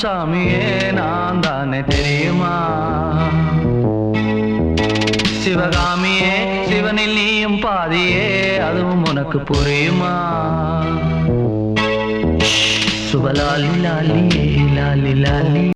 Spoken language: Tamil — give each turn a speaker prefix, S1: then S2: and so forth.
S1: சாமியே நான் தானே தெரியுமா? சிவகாமியே சிவனில் நீயும் பாதியே, அதுவும் உனக்கு புரியுமா? சுபலாலி லாலியே லாலி லாலி.